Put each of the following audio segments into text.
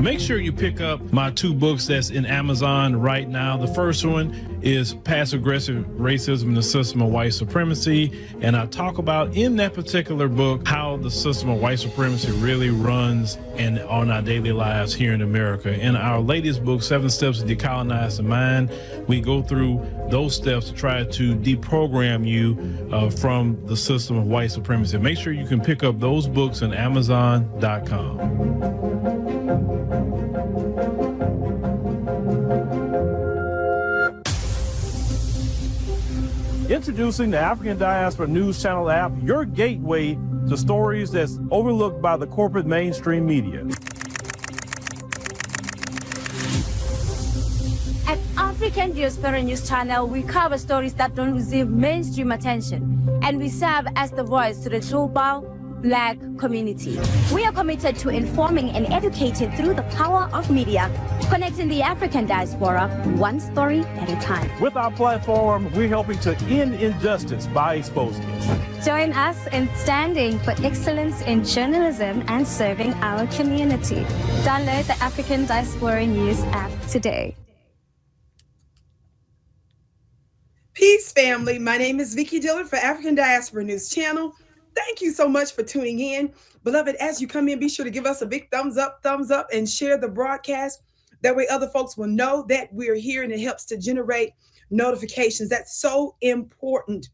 Make sure you pick up my 2 books that's in Amazon right now. The first one is Passive-Aggressive Racism and the System of White Supremacy. And I talk about in that particular book how the system of white supremacy really runs on our daily lives here in America. In our latest book, 7 Steps to Decolonize the Mind, we go through those steps to try to deprogram you from the system of white supremacy. Make sure you can pick up those books on Amazon.com. Introducing the African Diaspora News Channel app, your gateway to stories that's overlooked by the corporate mainstream media. At African Diaspora News Channel, we cover stories that don't receive mainstream attention, and we serve as the voice to the global Black community. We are committed to informing and educating through the power of media, connecting the African diaspora one story at a time. With our platform, we're helping to end injustice by exposing it. Join us in standing for excellence in journalism and serving our community. Download the African Diaspora News app today. Peace, family. My name is Vicki Dillard for African Diaspora News Channel. Thank you so much for tuning in. Beloved, as you come in, be sure to give us a big thumbs up, and share the broadcast. That way other folks will know that we're here, and it helps to generate notifications. That's so important.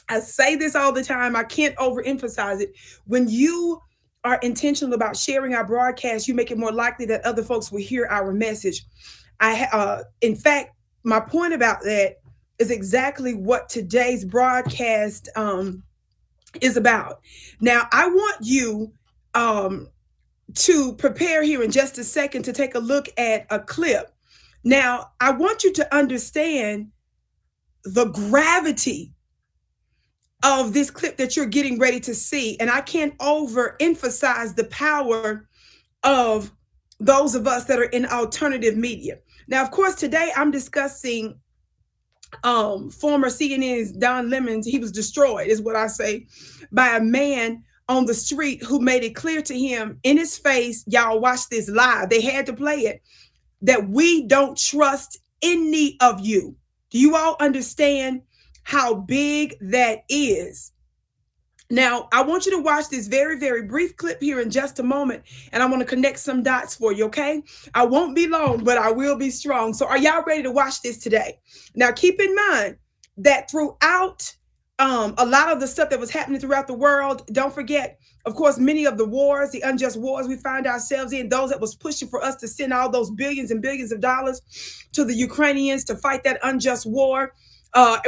I say this all the time. I can't overemphasize it. When you are intentional about sharing our broadcast, you make it more likely that other folks will hear our message. In fact, my point about that is exactly what today's broadcast is about. Now, I want you to prepare here in just a second to take a look at a clip. Now, I want you to understand the gravity of this clip that you're getting ready to see. And I can't overemphasize the power of those of us that are in alternative media. Now, of course, today I'm discussing former CNN's Don Lemon. He was destroyed, is what I say, by a man on the street who made it clear to him in his face, y'all watch this live, they had to play it, that we don't trust any of you. Do you all understand how big that is? Now, I want you to watch this very, very brief clip here in just a moment, and I want to connect some dots for you, okay? I won't be long, but I will be strong. So are y'all ready to watch this today? Now, keep in mind that throughout a lot of the stuff that was happening throughout the world, don't forget, of course, many of the wars, the unjust wars we find ourselves in, those that was pushing for us to send all those billions and billions of dollars to the Ukrainians to fight that unjust war.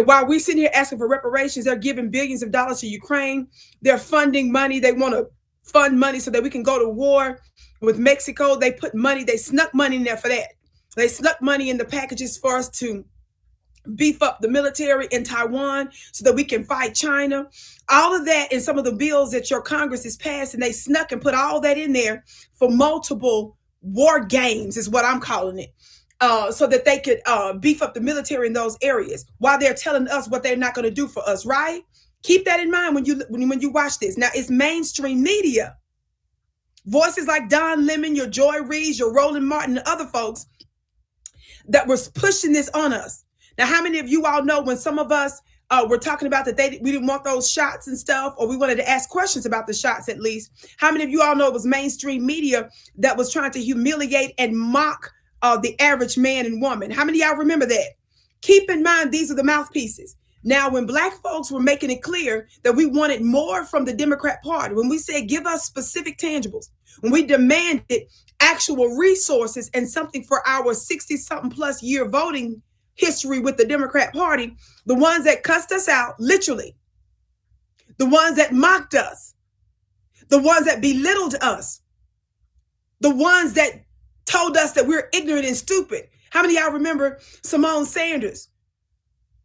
While we sit here asking for reparations, they're giving billions of dollars to Ukraine. They're funding money. They want to fund money so that we can go to war with Mexico. They put money, they snuck money in there for that. They snuck money in the packages for us to beef up the military in Taiwan so that we can fight China. All of that in some of the bills that your Congress has passed, and they snuck and put all that in there for multiple war games, is what I'm calling it. So that they could beef up the military in those areas while they're telling us what they're not going to do for us, right? Keep that in mind when you watch this. Now, it's mainstream media. Voices like Don Lemon, your Joy Reid, your Roland Martin, and other folks that was pushing this on us. Now, how many of you all know when some of us were talking about that we didn't want those shots and stuff, or we wanted to ask questions about the shots at least? How many of you all know it was mainstream media that was trying to humiliate and mock the average man and woman? How many of y'all remember that? Keep in mind, these are the mouthpieces. Now, when Black folks were making it clear that we wanted more from the Democrat Party, when we said, give us specific tangibles, when we demanded actual resources and something for our 60-something plus year voting history with the Democrat Party, the ones that cussed us out, literally, the ones that mocked us, the ones that belittled us, the ones that told us that we're ignorant and stupid. How many of y'all remember Simone Sanders?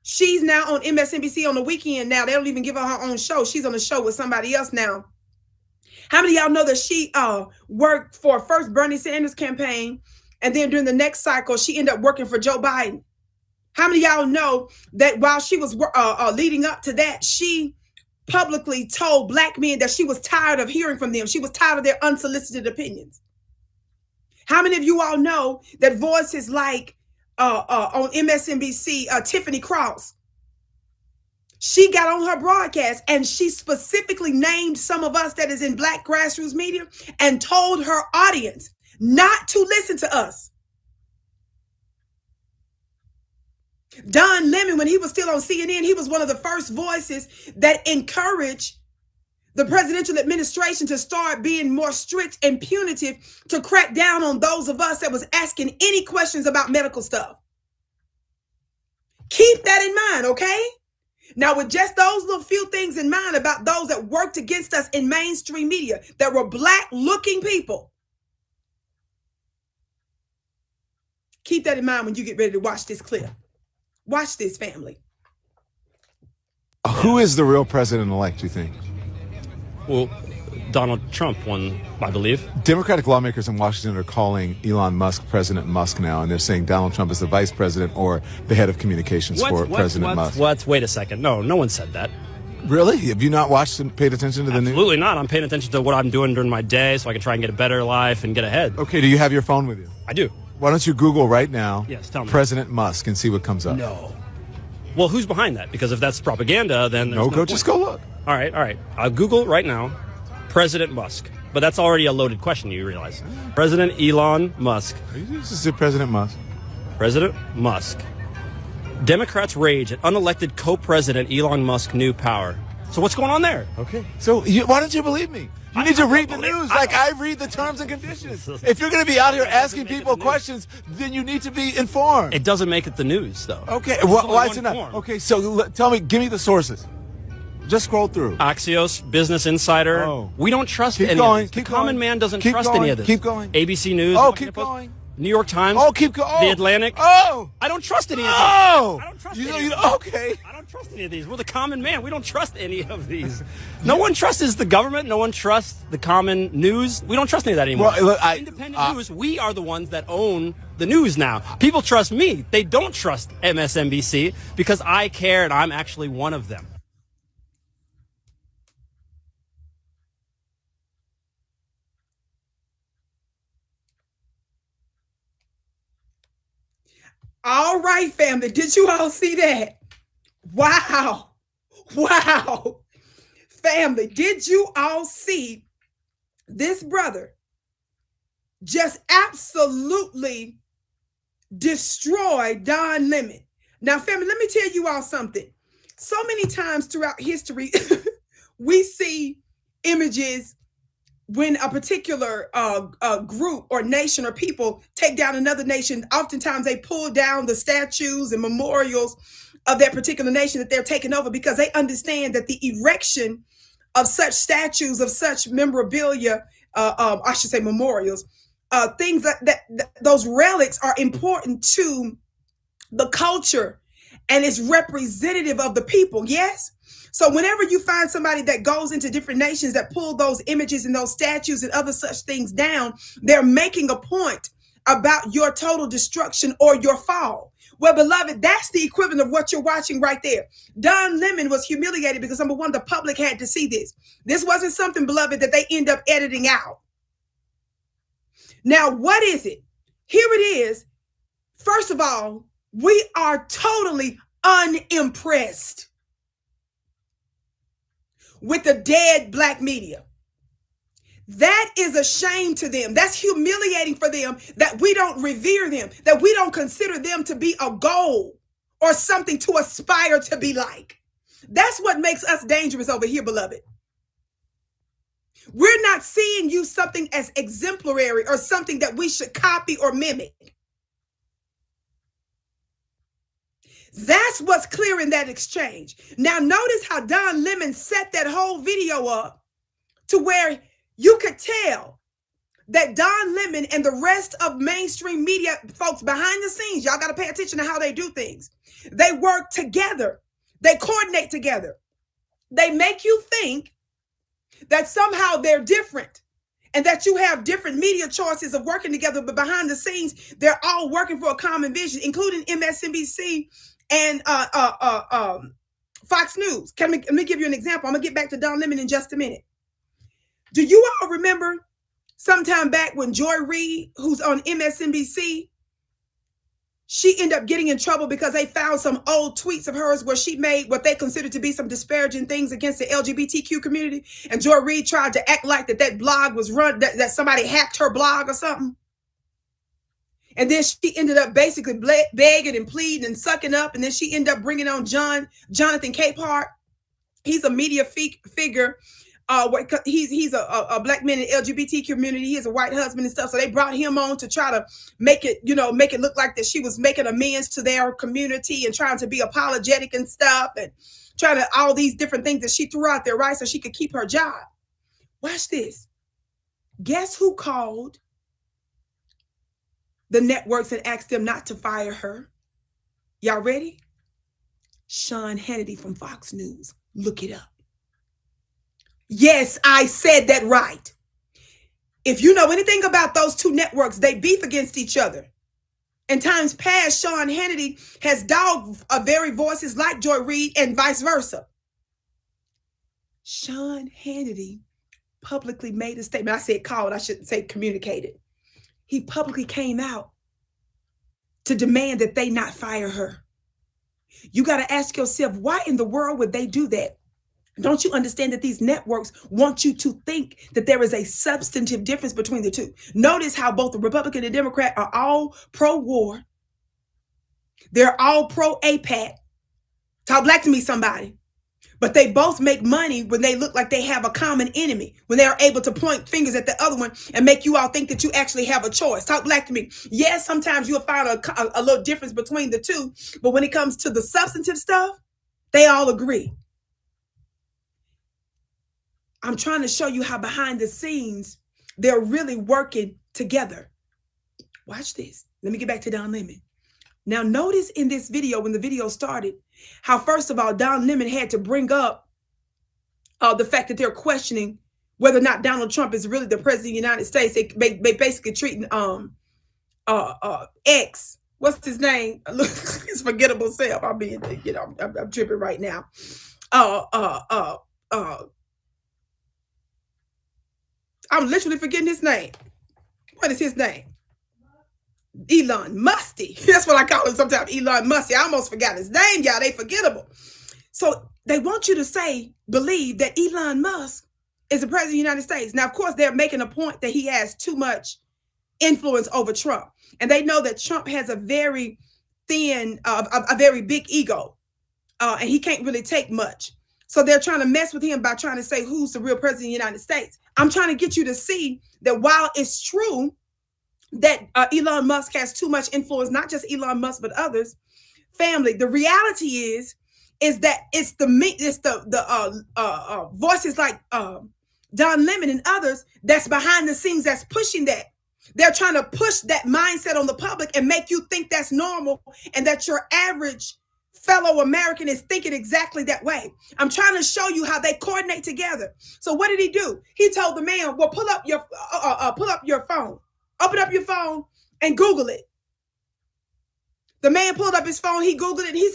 She's now on MSNBC on the weekend now. They don't even give her own show. She's on a show with somebody else now. How many of y'all know that she worked for first Bernie Sanders campaign, and then during the next cycle, she ended up working for Joe Biden? How many of y'all know that while she was leading up to that, she publicly told Black men that she was tired of hearing from them. She was tired of their unsolicited opinions. How many of you all know that voices like on MSNBC, Tiffany Cross, she got on her broadcast and she specifically named some of us that is in Black grassroots media and told her audience not to listen to us. Don Lemon, when he was still on CNN, he was one of the first voices that encouraged the presidential administration to start being more strict and punitive to crack down on those of us that was asking any questions about medical stuff. Keep that in mind, okay? Now, with just those little few things in mind about those that worked against us in mainstream media, that were Black-looking people, keep that in mind when you get ready to watch this clip. Watch this, family. Who is the real president-elect, you think? Well, Donald Trump won, I believe. Democratic lawmakers in Washington are calling Elon Musk President Musk now, and they're saying Donald Trump is the vice president or the head of communications for President Musk. What? Wait a second. No one said that. Really? Have you not watched and paid attention to the news? Absolutely not. I'm paying attention to what I'm doing during my day so I can try and get a better life and get ahead. Okay, do you have your phone with you? I do. Why don't you Google right now, Yes, tell me. President Musk, and see what comes up? No. Well, who's behind that? Because if that's propaganda, then there's No, no go point. just go look. All right. I'll Google right now, President Musk. But that's already a loaded question, you realize. President Elon Musk. You just did President Musk. President Musk. Democrats rage at unelected co-president Elon Musk new power. So what's going on there? Okay. So why don't you believe me? You need to read the news like I read the terms and conditions. If you're going to be out here asking people questions, then you need to be informed. It doesn't make it the news, though. Okay. There's only Why is one it not? form. Okay. So tell me, give me the sources. Just scroll through. Axios, Business Insider. Oh. We don't trust Keep any going, of this. keep The common going. man doesn't Keep trust going, any of this. keep going. ABC News. Oh, Washington keep Post, going. New York Times. Oh, keep going. The Atlantic. Oh. I don't trust any of these. Oh. I don't trust You any of know, these. okay. I don't trust any of these. We're the common man. We don't trust any of these. No one trusts the government. No one trusts the common news. We don't trust any of that anymore. Well, look, Independent news, we are the ones that own the news now. People trust me. They don't trust MSNBC because I care and I'm actually one of them. All right, family. Did you all see that? Wow. Family, did you all see this brother just absolutely destroy Don Lemon? Now, family, let me tell you all something. So many times throughout history, we see images when a particular group or nation or people take down another nation. Oftentimes they pull down the statues and memorials of that particular nation that they're taking over because they understand that the erection of such statues, of such memorabilia, I should say memorials, things that those relics are important to the culture and is representative of the people. Yes. So whenever you find somebody that goes into different nations that pull those images and those statues and other such things down, they're making a point about your total destruction or your fall. Well, beloved, that's the equivalent of what you're watching right there. Don Lemon was humiliated because, number one, the public had to see this. This wasn't something, beloved, that they end up editing out. Now, what is it? Here it is. First of all, we are totally unimpressed with the dead Black media. That is a shame to them. That's humiliating for them that we don't revere them, that we don't consider them to be a goal or something to aspire to be like. That's what makes us dangerous over here, beloved. We're not seeing you something as exemplary or something that we should copy or mimic. That's what's clear in that exchange. Now, notice how Don Lemon set that whole video up to where you could tell that Don Lemon and the rest of mainstream media folks behind the scenes, y'all got to pay attention to how they do things. They work together. They coordinate together. They make you think that somehow they're different and that you have different media choices of working together, but behind the scenes, they're all working for a common vision, including MSNBC and Fox News. Let me give you an example. I'm gonna get back to Don Lemon in just a minute. Do you all remember sometime back when Joy Reid, who's on MSNBC, she ended up getting in trouble because they found some old tweets of hers where she made what they considered to be some disparaging things against the LGBTQ community. And Joy Reid tried to act like that blog was run, that somebody hacked her blog or something. And then she ended up basically begging and pleading and sucking up. And then she ended up bringing on Jonathan Capehart. He's a media figure. He's a black man in the LGBT community. He has a white husband and stuff. So they brought him on to try to make it look like that she was making amends to their community and trying to be apologetic and stuff and trying to all these different things that she threw out there, right? So she could keep her job. Watch this. Guess who called the networks and asked them not to fire her? Y'all ready? Sean Hannity from Fox News. Look it up. Yes, I said that right. If you know anything about those two networks, they beef against each other. In times past, Sean Hannity has dogged very voices like Joy Reid and vice versa. Sean Hannity publicly made a statement. I said called, I shouldn't say communicated. He publicly came out to demand that they not fire her. You got to ask yourself, why in the world would they do that? Don't you understand that these networks want you to think that there is a substantive difference between the two? Notice how both the Republican and Democrat are all pro-war. They're all pro-APAC. Talk black to me, somebody. But they both make money when they look like they have a common enemy, when they are able to point fingers at the other one and make you all think that you actually have a choice. Talk black to me. Yes, sometimes you'll find a little difference between the two, but when it comes to the substantive stuff, they all agree. I'm trying to show you how behind the scenes, they're really working together. Watch this. Let me get back to Don Lemon. Now, notice in this video, when the video started, how first of all, Don Lemon had to bring up the fact that they're questioning whether or not Donald Trump is really the president of the United States. They basically treating X, what's his name? Look, his forgettable self. I'm tripping right now. I'm literally forgetting his name. What is his name? Elon Musty. That's what I call him sometimes, Elon Musty. I almost forgot his name, y'all. They forgettable. So they want you to believe that Elon Musk is the president of the United States. Now, of course, they're making a point that he has too much influence over Trump. And they know that Trump has a very thin, a very big ego. And he can't really take much. So they're trying to mess with him by trying to say who's the real president of the United States. I'm trying to get you to see that while it's true that Elon Musk has too much influence, not just Elon Musk, but others, family, the reality is that it's the voices like Don Lemon and others that's behind the scenes that's pushing that. They're trying to push that mindset on the public and make you think that's normal and that your average fellow American is thinking exactly that way. I'm trying to show you how they coordinate together. So what did he do? He told the man, well, pull up your phone. Open up your phone and Google it. The man pulled up his phone. He Googled it. And he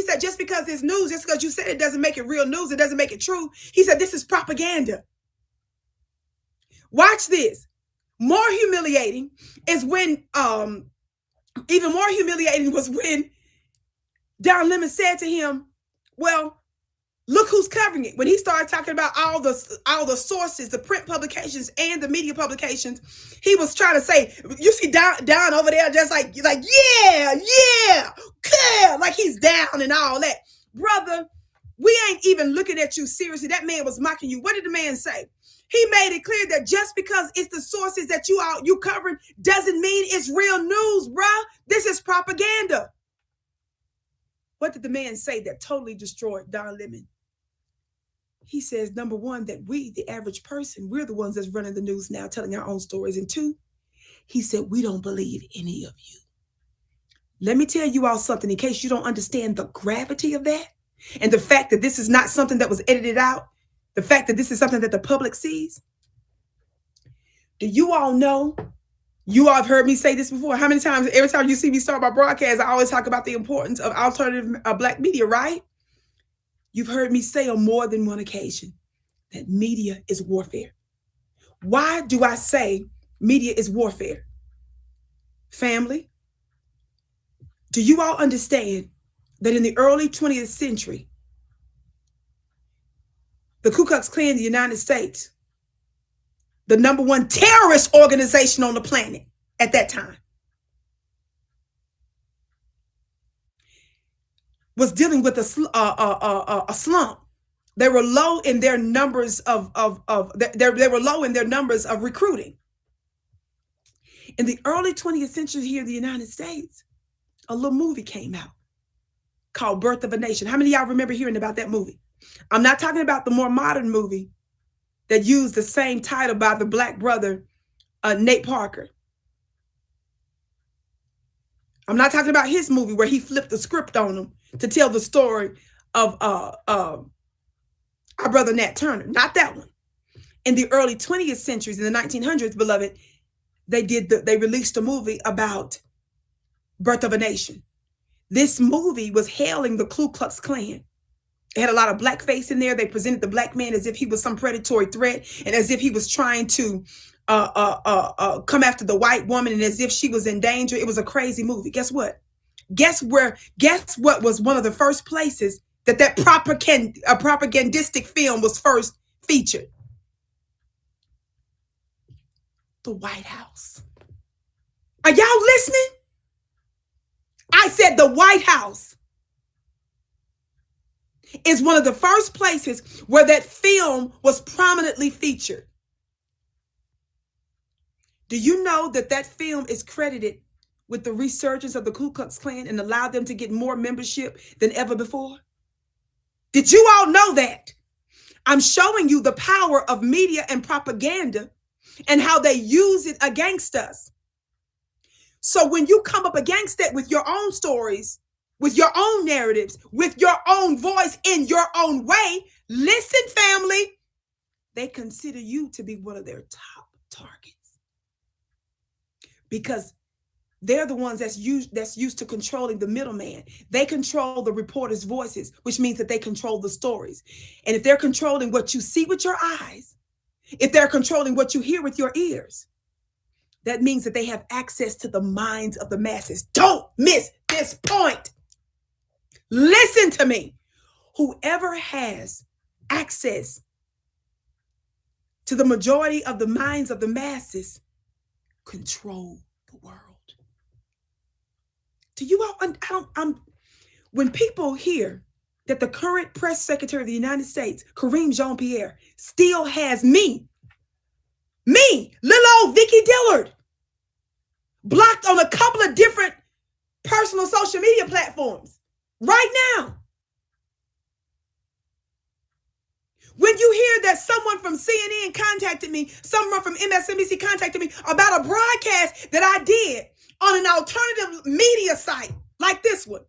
said, just because it's news, just because you said it doesn't make it real news. It doesn't make it true. He said, this is propaganda. Watch this. More humiliating is when, even more humiliating was when Don Lemon said to him, well, look who's covering it. When he started talking about all the sources, the print publications and the media publications, he was trying to say, you see Don over there just like yeah, like he's down and all that. Brother, we ain't even looking at you seriously. That man was mocking you. What did the man say? He made it clear that just because it's the sources that you covering doesn't mean it's real news, bruh. This is propaganda. What did the man say that totally destroyed Don Lemon? He says, number one, that we, the average person, we're the ones that's running the news now, telling our own stories. And two, he said, we don't believe any of you. Let me tell you all something in case you don't understand the gravity of that and the fact that this is not something that was edited out, the fact that this is something that the public sees. Do you all know? You all have heard me say this before. How many times, every time you see me start my broadcast, I always talk about the importance of alternative black media, right? You've heard me say on more than one occasion that media is warfare. Why do I say media is warfare? Family, do you all understand that in the early 20th century, the Ku Klux Klan in the United States, the #1 terrorist organization on the planet at that time, was dealing with a slump. They were low in their numbers they were low in their numbers of recruiting. In the early 20th century here in the United States, a little movie came out called Birth of a Nation. How many of y'all remember hearing about that movie? I'm not talking about the more modern movie that used the same title by the black brother, Nate Parker. I'm not talking about his movie where he flipped the script on them to tell the story of our brother Nat Turner. Not that one. In the early 20th centuries, in the 1900s, beloved, they released a movie about Birth of a Nation. This movie was hailing the Ku Klux Klan. It had a lot of blackface in there. They presented the black man as if he was some predatory threat and as if he was trying to come after the white woman and as if she was in danger. It was a crazy movie. Guess what? Guess what was one of the first places that propagandistic film was first featured? The White House. Are y'all listening? I said the White House is one of the first places where that film was prominently featured. Do you know that that film is credited with the resurgence of the Ku Klux Klan and allowed them to get more membership than ever before? Did you all know that? I'm showing you the power of media and propaganda and how they use it against us. So when you come up against it with your own stories, with your own narratives, with your own voice in your own way, listen, family, they consider you to be one of their top targets. Because they're the ones that's used to controlling the middleman. They control the reporters' voices, which means that they control the stories. And if they're controlling what you see with your eyes, if they're controlling what you hear with your ears, that means that they have access to the minds of the masses. Don't miss this point. Listen to me. Whoever has access to the majority of the minds of the masses control the world. Do you all, when people hear that the current press secretary of the United States, Kareem Jean-Pierre, still has me, little old Vicki Dillard, blocked on a couple of different personal social media platforms right now. When you hear that someone from CNN contacted me, someone from MSNBC contacted me about a broadcast that I did on an alternative media site like this one.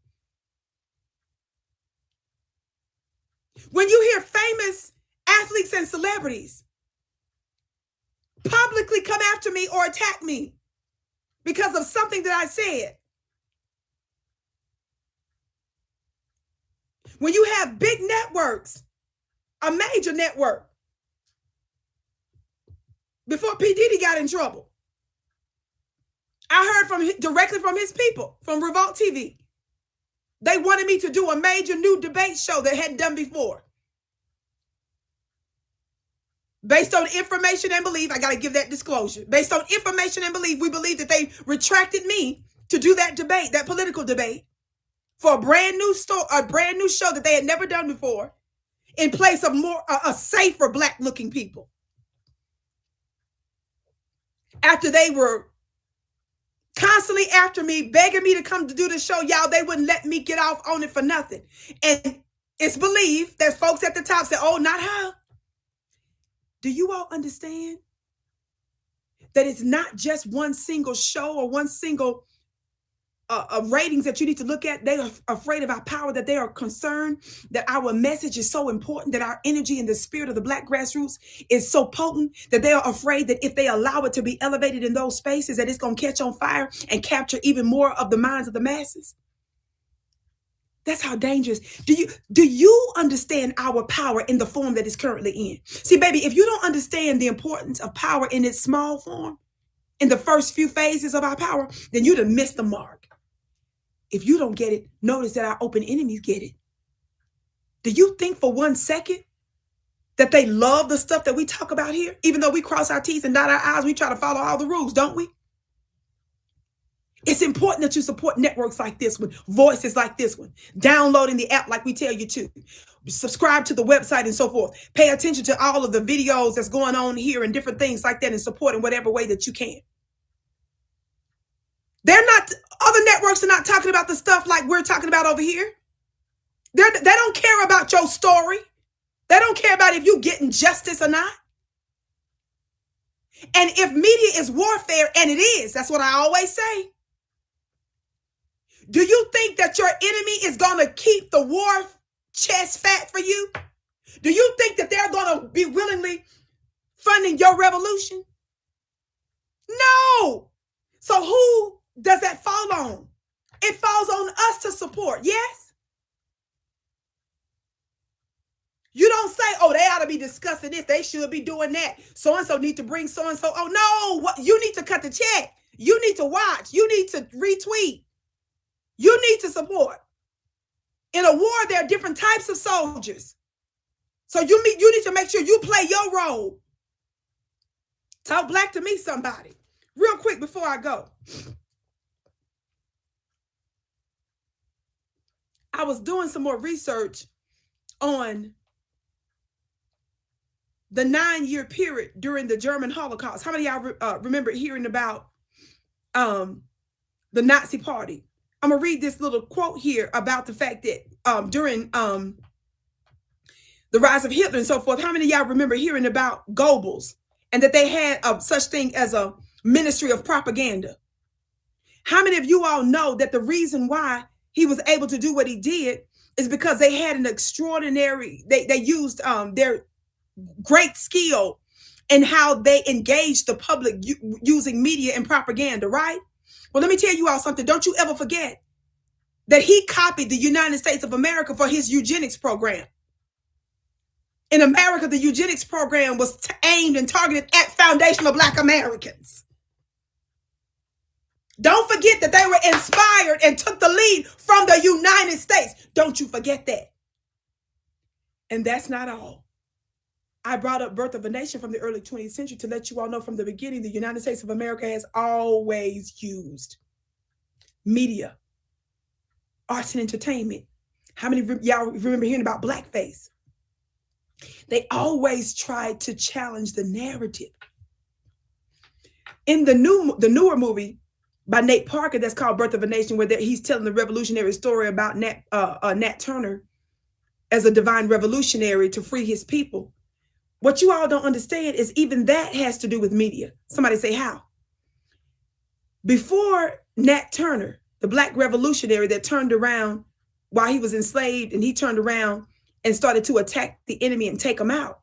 When you hear famous athletes and celebrities publicly come after me or attack me because of something that I said. When you have big networks, a major network, before P. Diddy got in trouble, I heard directly from his people, from Revolt TV. They wanted me to do a major new debate show that hadn't done before. Based on information and belief, I got to give that disclosure. Based on information and belief, we believe that they retracted me to do that debate, that political debate, for a brand new show that they had never done before, in place of a safer black-looking people. After they were constantly after me, begging me to come to do the show, y'all, they wouldn't let me get off on it for nothing. And it's believed that folks at the top said, oh, not her. Do you all understand that it's not just one single show or one single ratings that you need to look at? They are afraid of our power, that they are concerned that our message is so important, that our energy and the spirit of the black grassroots is so potent, that they are afraid that if they allow it to be elevated in those spaces, that it's going to catch on fire and capture even more of the minds of the masses. That's how dangerous. Do you understand our power in the form that it's currently in? See, baby, if you don't understand the importance of power in its small form, in the first few phases of our power, then you'd have missed the mark. If you don't get it, notice that our open enemies get it. Do you think for 1 second that they love the stuff that we talk about here? Even though we cross our T's and dot our I's, we try to follow all the rules, don't we? It's important that you support networks like this one, voices like this one, downloading the app like we tell you to, subscribe to the website and so forth. Pay attention to all of the videos that's going on here and different things like that and support in whatever way that you can. Other networks are not talking about the stuff like we're talking about over here. They don't care about your story. They don't care about if you're getting justice or not. And if media is warfare, and it is, that's what I always say. Do you think that your enemy is going to keep the war chest fat for you? Do you think that they're going to be willingly funding your revolution? No. So who does that fall on? It falls on us to support, yes? You don't say, oh, they ought to be discussing this. They should be doing that. So-and-so need to bring so-and-so. Oh, no, you need to cut the check. You need to watch. You need to retweet. You need to support. In a war, there are different types of soldiers. So you need to make sure you play your role. Talk black to me, somebody. Real quick before I go. I was doing some more research on the 9-year period during the German Holocaust. How many of y'all remember hearing about the Nazi Party? I'm going to read this little quote here about the fact that during the rise of Hitler and so forth, how many of y'all remember hearing about Goebbels and that they had such thing as a ministry of propaganda? How many of you all know that the reason why he was able to do what he did is because they had an extraordinary, they used their great skill in how they engaged the public using media and propaganda, right? Well, let me tell you all something. Don't you ever forget that he copied the United States of America for his eugenics program. In America, the eugenics program was aimed and targeted at foundational Black Americans. Don't forget that they were inspired and took the lead from the United States. Don't you forget that. And that's not all. I brought up Birth of a Nation from the early 20th century to let you all know from the beginning, the United States of America has always used media, arts and entertainment. How many of y'all remember hearing about blackface? They always tried to challenge the narrative. In the newer movie by Nate Parker that's called Birth of a Nation, where he's telling the revolutionary story about Nat Turner as a divine revolutionary to free his people. What you all don't understand is even that has to do with media. Somebody say how? Before Nat Turner, the Black revolutionary that turned around while he was enslaved, and he turned around and started to attack the enemy and take them out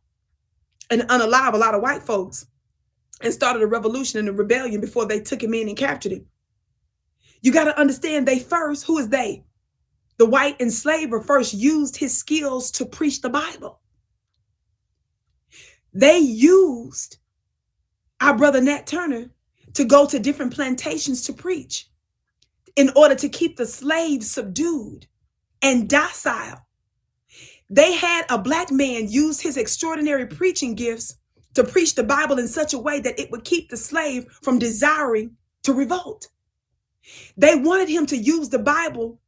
and unalive a lot of white folks and started a revolution and a rebellion before they took him in and captured him. You got to understand they first, who is they? The white enslaver first used his skills to preach the Bible. They used our brother Nat Turner to go to different plantations to preach in order to keep the slaves subdued and docile. They had a Black man use his extraordinary preaching gifts to preach the Bible in such a way that it would keep the slave from desiring to revolt. They wanted him to use the Bible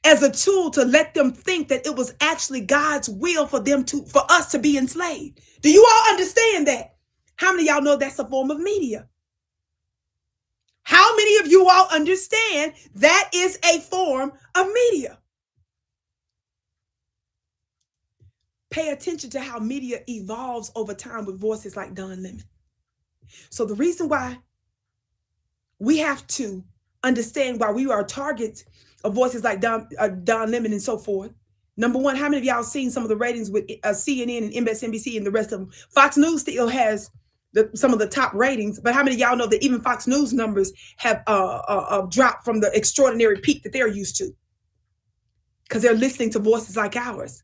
as a tool to let them think that it was actually God's will for us to be enslaved. Do you all understand that? How many of y'all know that's a form of media? How many of you all understand that is a form of media? Pay attention to how media evolves over time with voices like Don Lemon. So the reason why we have to understand why we are targets of voices like Don Lemon and so forth. Number one, how many of y'all seen some of the ratings with CNN and MSNBC and the rest of them? Fox News still has some of the top ratings. But how many of y'all know that even Fox News numbers have dropped from the extraordinary peak that they're used to? Because they're listening to voices like ours.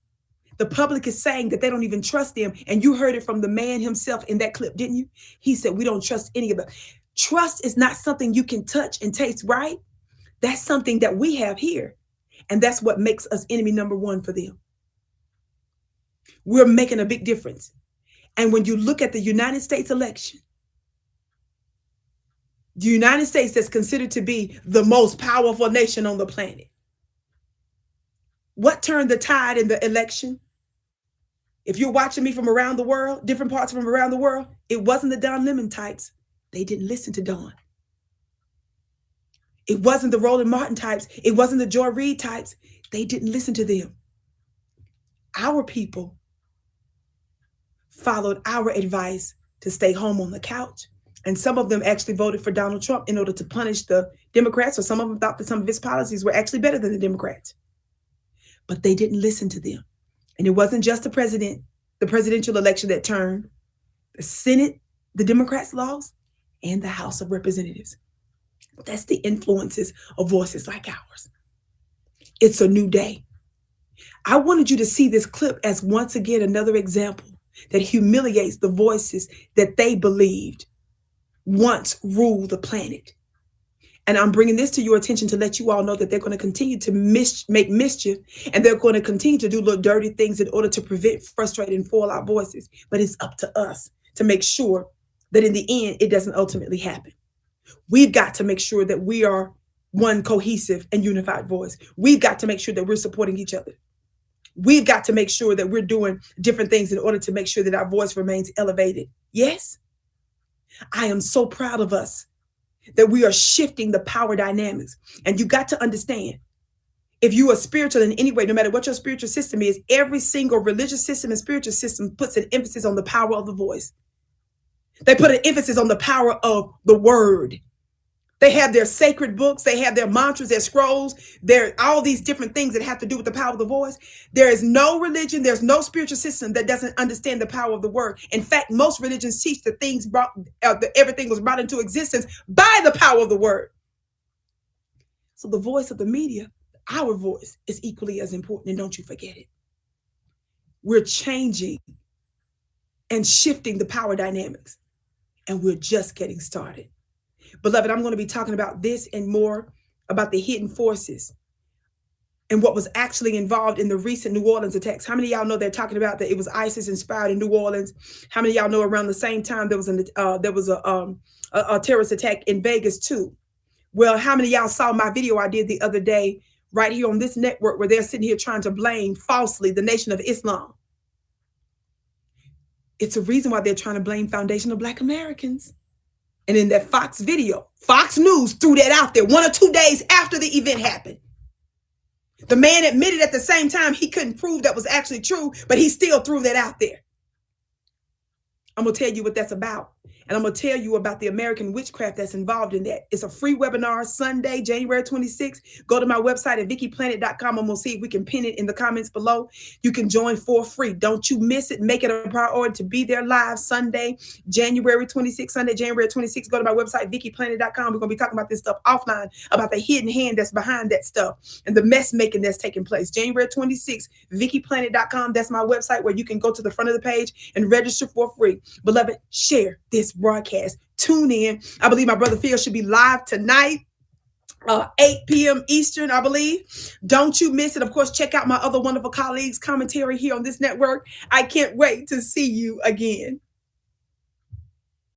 The public is saying that they don't even trust them. And you heard it from the man himself in that clip, didn't you? He said, we don't trust any of it. Trust is not something you can touch and taste, right? That's something that we have here. And that's what makes us enemy number one for them. We're making a big difference. And when you look at the United States election, the United States is considered to be the most powerful nation on the planet. What turned the tide in the election? If you're watching me from around the world, different parts from around the world, it wasn't the Don Lemon types. They didn't listen to Don. It wasn't the Roland Martin types. It wasn't the Joy Reid types. They didn't listen to them. Our people followed our advice to stay home on the couch. And some of them actually voted for Donald Trump in order to punish the Democrats, or some of them thought that some of his policies were actually better than the Democrats. But they didn't listen to them. And it wasn't just the presidential election that turned. The Senate, the Democrats lost, and the House of Representatives. That's the influences of voices like ours. It's a new day. I wanted you to see this clip as once again another example that humiliates the voices that they believed once ruled the planet. And I'm bringing this to your attention to let you all know that they're going to continue to make mischief, and they're going to continue to do little dirty things in order to prevent, frustrate, and foil our voices. But it's up to us to make sure that in the end, it doesn't ultimately happen. We've got to make sure that we are one cohesive and unified voice. We've got to make sure that we're supporting each other. We've got to make sure that we're doing different things in order to make sure that our voice remains elevated. Yes, I am so proud of us that we are shifting the power dynamics. And you got to understand, if you are spiritual in any way, no matter what your spiritual system is, every single religious system and spiritual system puts an emphasis on the power of the voice. They put an emphasis on the power of the word. They have their sacred books. They have their mantras, their scrolls, all these different things that have to do with the power of the voice. There is no religion, there's no spiritual system that doesn't understand the power of the word. In fact, most religions teach that everything was brought into existence by the power of the word. So the voice of the media, our voice, is equally as important, and don't you forget it. We're changing and shifting the power dynamics, and we're just getting started. Beloved, I'm going to be talking about this and more, about the hidden forces and what was actually involved in the recent New Orleans attacks. How many of y'all know they're talking about that it was ISIS inspired in New Orleans? How many of y'all know around the same time there was a terrorist attack in Vegas too? Well, how many of y'all saw my video I did the other day right here on this network where they're sitting here trying to blame falsely the Nation of Islam? It's a reason why they're trying to blame Foundation of Black Americans. And in that Fox video, Fox News threw that out there 1 or 2 days after the event happened. The man admitted at the same time he couldn't prove that was actually true, but he still threw that out there. I'm going to tell you what that's about. And I'm going to tell you about the American witchcraft that's involved in that. It's a free webinar Sunday, January 26th. Go to my website at VickiPlanet.com and we'll see if we can pin it in the comments below. You can join for free. Don't you miss it. Make it a priority to be there live Sunday, January 26th. Sunday, January 26th. Go to my website, VickiPlanet.com. We're going to be talking about this stuff offline, about the hidden hand that's behind that stuff and the mess making that's taking place. January 26th, VickiPlanet.com. That's my website where you can go to the front of the page and register for free. Beloved, share this broadcast. Tune in. I believe my brother Phil should be live tonight, 8 p.m. Eastern, I believe. Don't you miss it. Of course, check out my other wonderful colleagues' commentary here on this network. I can't wait to see you again.